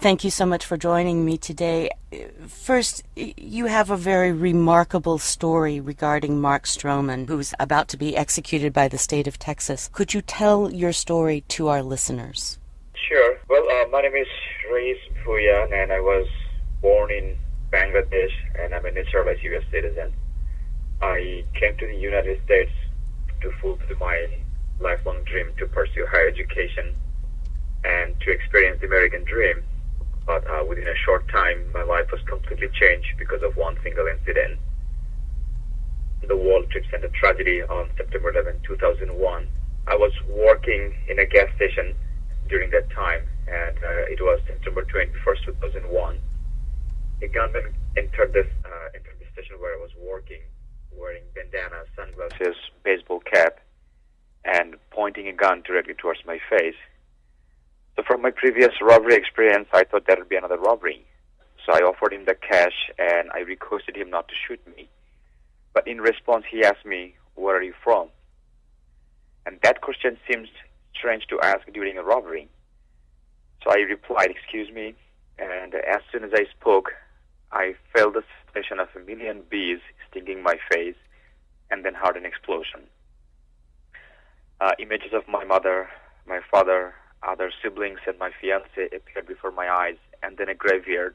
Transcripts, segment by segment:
Thank you so much for joining me today. First, you have a very remarkable story regarding Mark Stroman, who's about to be executed by the state of Texas. Could you tell your story to our listeners? Sure. Well, my name is Rais Bhuiyan, and I was born in Bangladesh, and I'm a naturalized U.S. citizen. I came to the United States to fulfill my lifelong dream to pursue higher education and to experience the American dream. But within a short time, my life was completely changed because of one single incident. The World Trade Center tragedy on September 11, 2001. I was working in a gas station during that time, and it was September 21st, 2001. A gunman entered the station where I was working, wearing bandana, sunglasses, baseball cap, and pointing a gun directly towards my face. So from my previous robbery experience, I thought that would be another robbery. So I offered him the cash, and I requested him not to shoot me. But in response, he asked me, "Where are you from?" And that question seems strange to ask during a robbery. So I replied, "Excuse me." And as soon as I spoke, I felt the sensation of a million bees stinging my face, and then heard an explosion. Images of my mother, my father, other siblings, and my fiancé appeared before my eyes, and then a graveyard.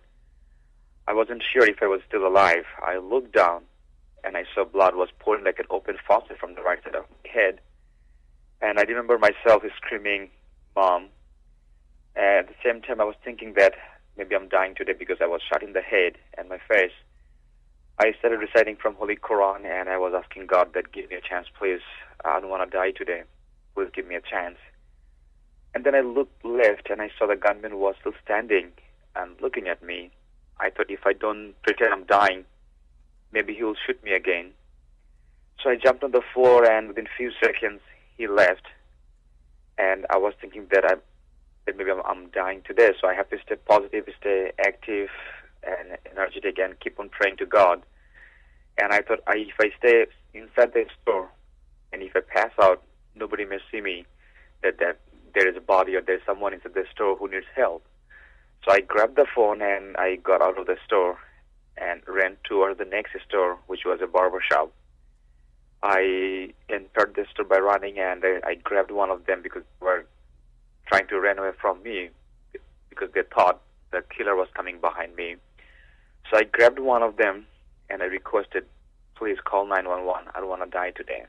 I wasn't sure if I was still alive. I looked down, and I saw blood was pouring like an open faucet from the right side of my head. And I remember myself screaming, "Mom." And at the same time, I was thinking that maybe I'm dying today because I was shot in the head and my face. I started reciting from Holy Quran, and I was asking God that, "Give me a chance, please. I don't want to die today. Please give me a chance." And then I looked left, and I saw the gunman was still standing and looking at me. I thought if I don't pretend I'm dying, maybe he will shoot me again. So I jumped on the floor, and within a few seconds, he left. And I was thinking that maybe I'm dying today, so I have to stay positive, stay active and energetic, and keep on praying to God. And I thought if I stay inside the store, and if I pass out, nobody may see me, that there is a body or there's someone inside the store who needs help. So I grabbed the phone, and I got out of the store and ran toward the next store, which was a barber shop. I entered the store by running, and I grabbed one of them because they were trying to run away from me because they thought the killer was coming behind me. So I grabbed one of them, and I requested, "Please call 911. I don't want to die today."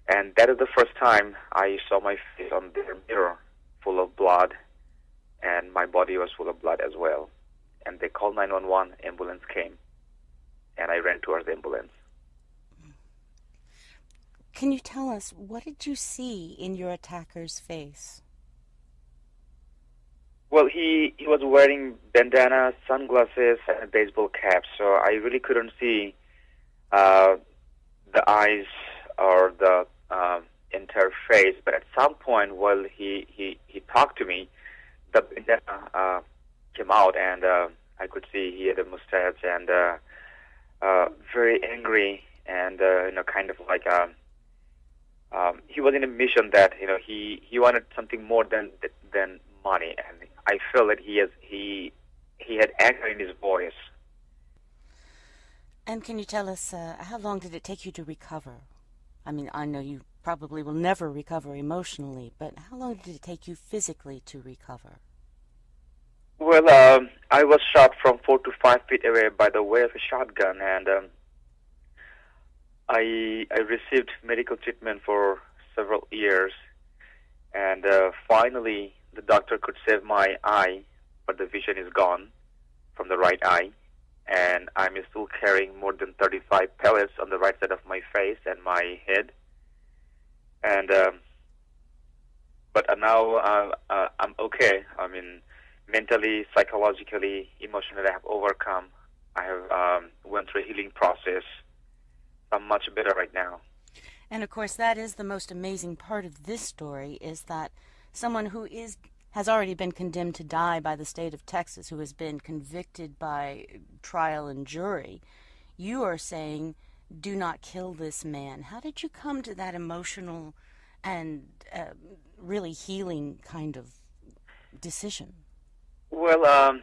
And that is the first time I saw my face on their mirror full of blood, and my body was full of blood as well. And they called 911, ambulance came, and I ran towards the ambulance. Can you tell us, what did you see in your attacker's face? Well, he was wearing bandana, sunglasses, and a baseball cap, so I really couldn't see the eyes or the entire face. But at some point, while he talked to me, the bandana came out, and I could see he had a mustache and very angry, and kind of like he was in a mission that he wanted something more than money, and I feel that he had anger in his voice. And can you tell us, how long did it take you to recover? I mean, I know you probably will never recover emotionally, but how long did it take you physically to recover? Well, I was shot from 4 to 5 feet away by the way of a shotgun, and I received medical treatment for several years, and finally the doctor could save my eye, but the vision is gone from the right eye, and I'm still carrying more than 35 pellets on the right side of my face and my head. And but now I'm okay. I mean, mentally, psychologically, emotionally, I have overcome. I have went through a healing process. I'm much better right now. And of course, that is the most amazing part of this story, is that someone who has already been condemned to die by the state of Texas, who has been convicted by trial and jury, you are saying, do not kill this man. How did you come to that emotional and really healing kind of decision? Well,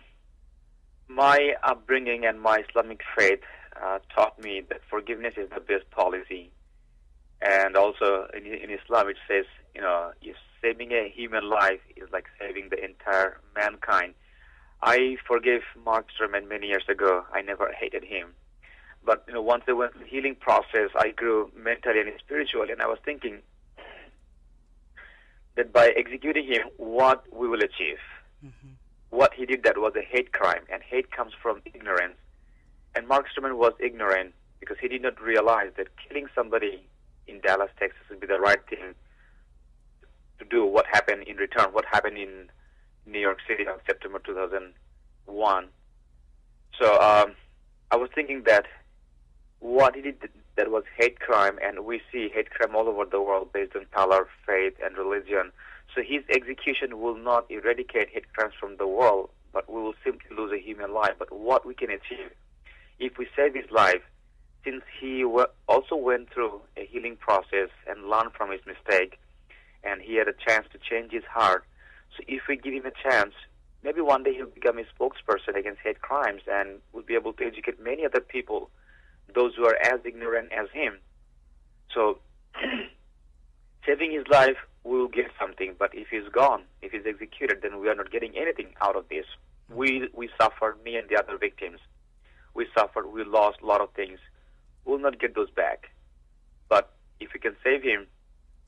my upbringing and my Islamic faith taught me that forgiveness is the best policy. And also in Islam, it says, if saving a human life is like saving the entire mankind. I forgave Mark Stroman many years ago. I never hated him. But once I went through the healing process, I grew mentally and spiritually, and I was thinking that by executing him, what we will achieve. Mm-hmm. What he did, that was a hate crime, and hate comes from ignorance. And Mark Stroman was ignorant because he did not realize that killing somebody in Dallas, Texas would be the right thing to do. What happened in return, what happened in New York City on September 2001. So I was thinking that what he did, that was hate crime, and we see hate crime all over the world based on color, faith, and religion. So his execution will not eradicate hate crimes from the world, but we will simply lose a human life. But what we can achieve, if we save his life, since he also went through a healing process and learned from his mistake, and he had a chance to change his heart. So if we give him a chance, maybe one day he'll become a spokesperson against hate crimes and will be able to educate many other people, those who are as ignorant as him. So saving his life, we will get something, but if he's gone, if he's executed, then we are not getting anything out of this. We suffered, me and the other victims. We suffered, we lost a lot of things. We'll not get those back. But if we can save him,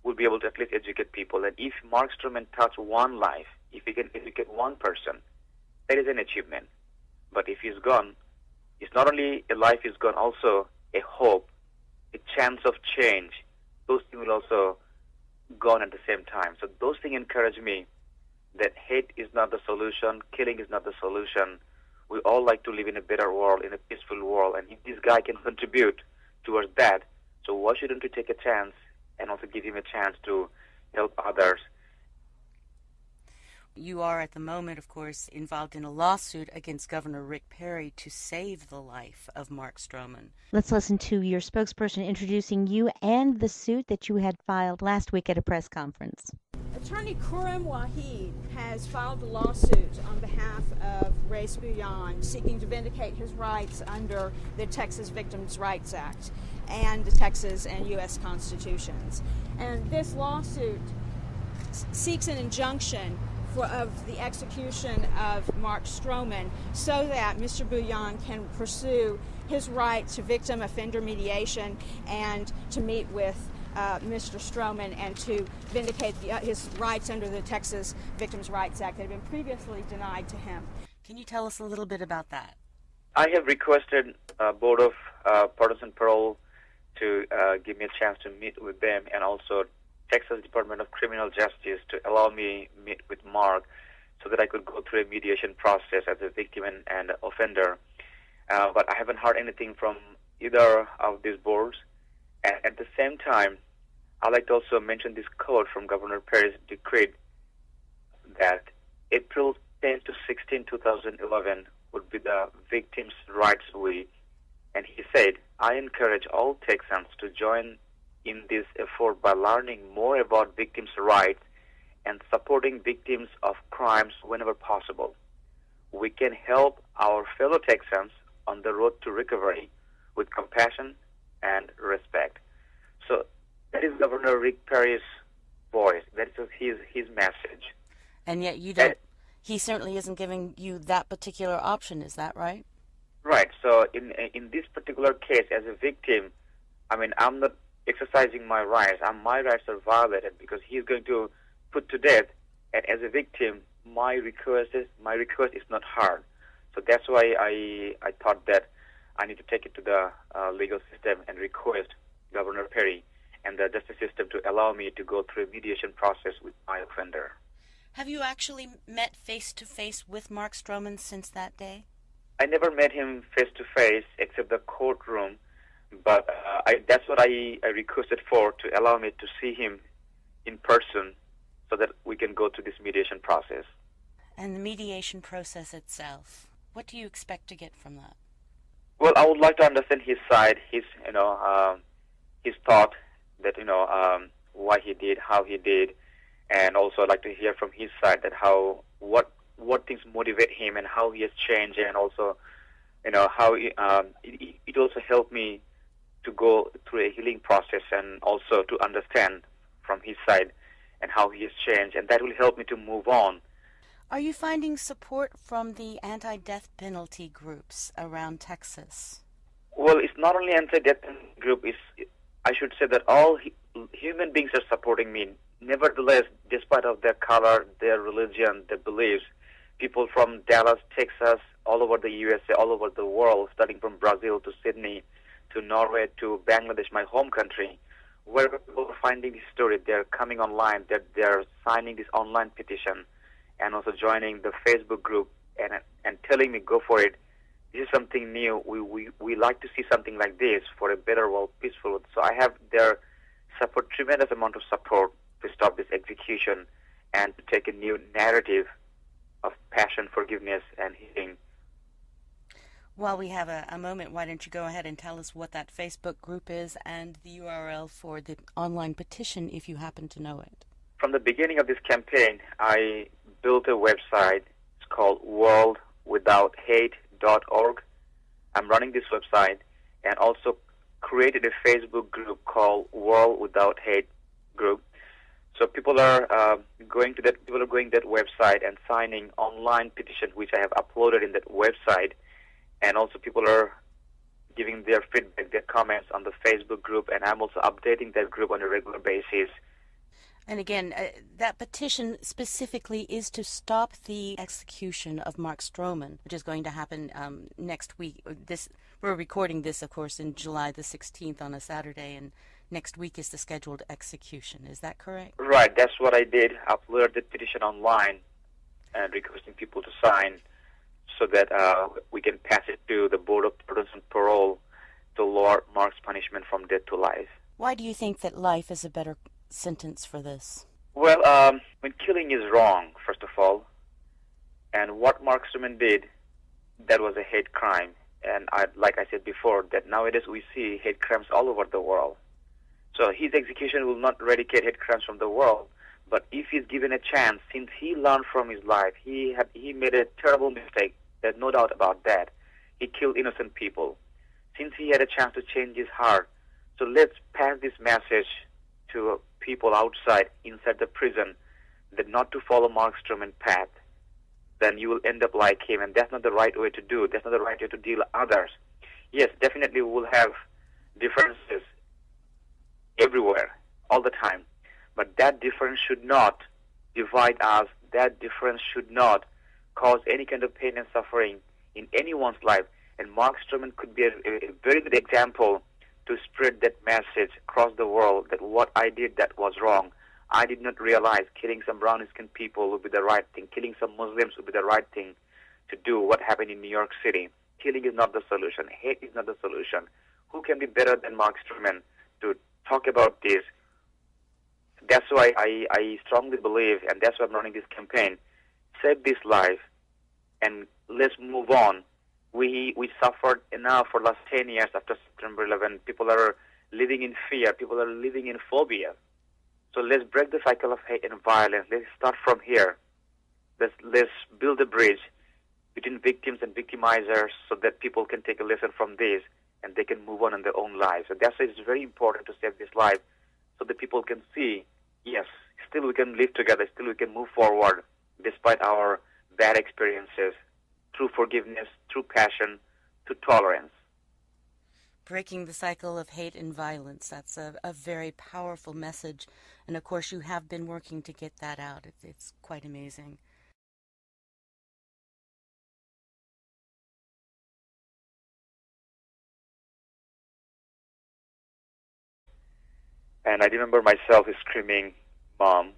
we'll be able to at least educate people. And if Mark Stroman touched one life, if he can educate one person, that is an achievement. But if he's gone, it's not only a life is gone, also a hope, a chance of change. Those things will also gone at the same time. So those things encourage me that hate is not the solution, killing is not the solution. We all like to live in a better world, in a peaceful world, and if this guy can contribute towards that, so why shouldn't we take a chance and also give him a chance to help others? You are at the moment, of course, involved in a lawsuit against Governor Rick Perry to save the life of Mark Stroman. Let's listen to your spokesperson introducing you and the suit that you had filed last week at a press conference. Attorney Khurram Wahid has filed a lawsuit on behalf of Rais Bhuiyan seeking to vindicate his rights under the Texas Victims' Rights Act and the Texas and U.S. constitutions. And this lawsuit seeks an injunction of the execution of Mark Stroman so that Mr. Bhuiyan can pursue his right to victim offender mediation and to meet with Mr. Stroman and to vindicate his rights under the Texas Victims' Rights Act that had been previously denied to him. Can you tell us a little bit about that? I have requested Board of Partisan Parole to give me a chance to meet with them, and also Texas Department of Criminal Justice to allow me meet with Mark so that I could go through a mediation process as a victim and offender. But I haven't heard anything from either of these boards. And at the same time, I'd like to also mention this quote from Governor Perry's decree that April 10 to 16, 2011 would be the Victims' Rights Week. And he said, I encourage all Texans to join in this effort by learning more about victims' rights and supporting victims of crimes whenever possible. We can help our fellow Texans on the road to recovery with compassion and respect. So that is Governor Rick Perry's voice. That is his message. And yet you don't, he certainly isn't giving you that particular option, is that right? Right. So in this particular case, as a victim, I mean, I'm not exercising my rights. My rights are violated because he's going to put to death. And as a victim, my request is not heard. So that's why I thought that I need to take it to the legal system and request Governor Perry and the justice system to allow me to go through a mediation process with my offender. Have you actually met face-to-face with Mark Stroman since that day? I never met him face-to-face except the courtroom, but that's what I requested for, to allow me to see him in person so that we can go through this mediation process. And the mediation process itself, what do you expect to get from that? Well, I would like to understand his side, his thought that, why he did, how he did, and also I'd like to hear from his side that what what things motivate him and how he has changed, and also, how it also helped me to go through a healing process and also to understand from his side and how he has changed, and that will help me to move on. Are you finding support from the anti-death penalty groups around Texas? Well, it's not only anti-death penalty group. I should say that all human beings are supporting me. Nevertheless, despite of their color, their religion, their beliefs, people from Dallas, Texas, all over the USA, all over the world, starting from Brazil to Sydney, to Norway, to Bangladesh, my home country, where people are finding this story, they're coming online, they're signing this online petition, and also joining the Facebook group and telling me, go for it. This is something new. We like to see something like this for a better world, peaceful world. So I have their support, tremendous amount of support to stop this execution and to take a new narrative of passion, forgiveness, and healing. While we have a moment, why don't you go ahead and tell us what that Facebook group is and the URL for the online petition if you happen to know it. From the beginning of this campaign, I built a website. It's called worldwithouthate.org. I'm running this website and also created a Facebook group called World Without Hate group. So people are going to that website and signing online petition, which I have uploaded in that website. And also people are giving their feedback, their comments on the Facebook group, and I'm also updating that group on a regular basis. And again, that petition specifically is to stop the execution of Mark Stroman, which is going to happen next week. We're recording this, of course, in July the 16th on a Saturday, and next week is the scheduled execution. Is that correct? Right, that's what I did. Uploaded the petition online and requesting people to sign so that we can pass it to the Board of Pardons and Parole to lower Mark's punishment from death to life. Why do you think that life is a better sentence for this? Well, when killing is wrong, first of all, and what Mark Stroman did, that was a hate crime. And like I said before, that nowadays we see hate crimes all over the world. So his execution will not eradicate hate crimes from the world, but if he's given a chance, since he learned from his life, he made a terrible mistake. There's no doubt about that. He killed innocent people. Since he had a chance to change his heart, so let's pass this message to people outside, inside the prison, that not to follow Mark Stroman's path. Then you will end up like him, and that's not the right way to do. That's not the right way to deal with others. Yes, definitely we will have differences everywhere, all the time. But that difference should not divide us. That difference should not cause any kind of pain and suffering in anyone's life. And Mark Stroman could be a very good example to spread that message across the world that what I did, that was wrong. I did not realize killing some brown-skinned people would be the right thing. Killing some Muslims would be the right thing to do. What happened in New York City. Killing is not the solution. Hate is not the solution. Who can be better than Mark Stroman to talk about this? That's why I strongly believe, and that's why I'm running this campaign. Save this life, and let's move on. We suffered enough for the last 10 years after September 11. People are living in fear. People are living in phobia. So let's break the cycle of hate and violence. Let's start from here. Let's build a bridge between victims and victimizers so that people can take a lesson from this and they can move on in their own lives. So that's why it's very important to save this life so that people can see, yes, still we can live together, still we can move forward despite our bad experiences, through forgiveness, through passion, through tolerance. Breaking the cycle of hate and violence. That's a very powerful message. And of course, you have been working to get that out. It's quite amazing. And I remember myself screaming, "Mom."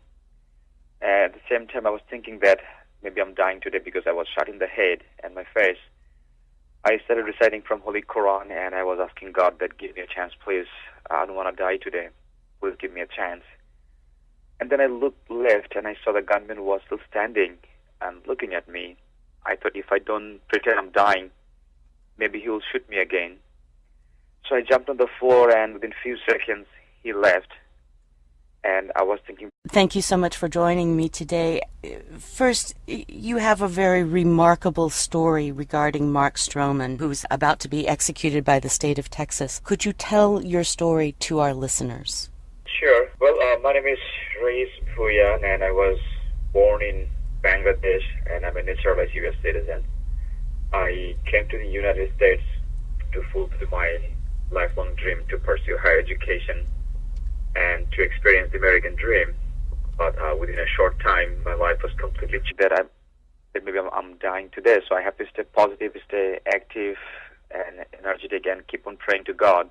And at the same time, I was thinking that maybe I'm dying today because I was shot in the head and my face. I started reciting from Holy Quran, and I was asking God that give me a chance, please. I don't want to die today. Please give me a chance. And then I looked left, and I saw the gunman was still standing and looking at me. I thought if I don't pretend I'm dying, maybe he will shoot me again. So I jumped on the floor, and within a few seconds, he left. And I was thinking... Thank you so much for joining me today. First, you have a very remarkable story regarding Mark Stroman, who's about to be executed by the state of Texas. Could you tell your story to our listeners? Sure. Well, my name is Rais Bhuiyan, and I was born in Bangladesh, and I'm a naturalized U.S. citizen. I came to the United States to fulfill my lifelong dream to pursue higher education and to experience the American dream. But within a short time, my life was completely changed. That maybe I'm dying today, so I have to stay positive, stay active and energetic, and keep on praying to God.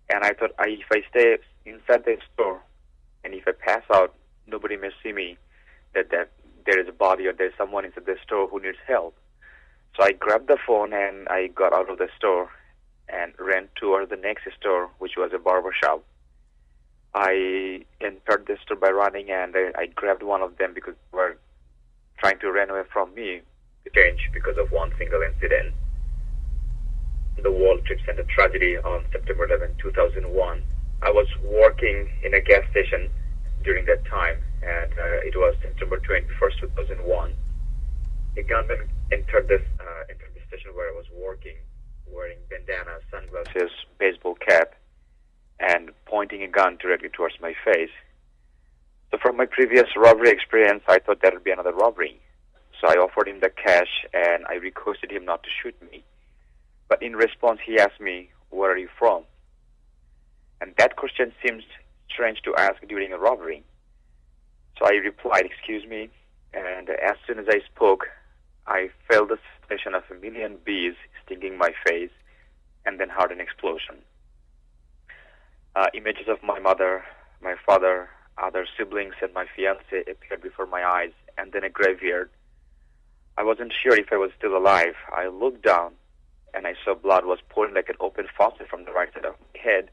And I thought, if I stay inside the store, and if I pass out, nobody may see me, that there is a body or there's someone inside the store who needs help. So I grabbed the phone and I got out of the store and ran toward the next store, which was a barber shop. I entered the store by running, and I grabbed one of them because they were trying to run away from me. Change because of one single incident. The World Trade Center tragedy on September 11, 2001. I was working in a gas station during that time, and it was September 21st, 2001. A gunman entered the station where I was working, wearing bandana, sunglasses, baseball cap, and pointing a gun directly towards my face. So from my previous robbery experience, I thought that would be another robbery. So I offered him the cash, and I requested him not to shoot me. But in response, he asked me, "Where are you from?" And that question seems strange to ask during a robbery. So I replied, "Excuse me," and as soon as I spoke, I felt the sensation of a million bees stinging my face, and then heard an explosion. Images of my mother, my father, other siblings, and my fiancé appeared before my eyes, and then a graveyard. I wasn't sure if I was still alive. I looked down, and I saw blood was pouring like an open faucet from the right side of my head.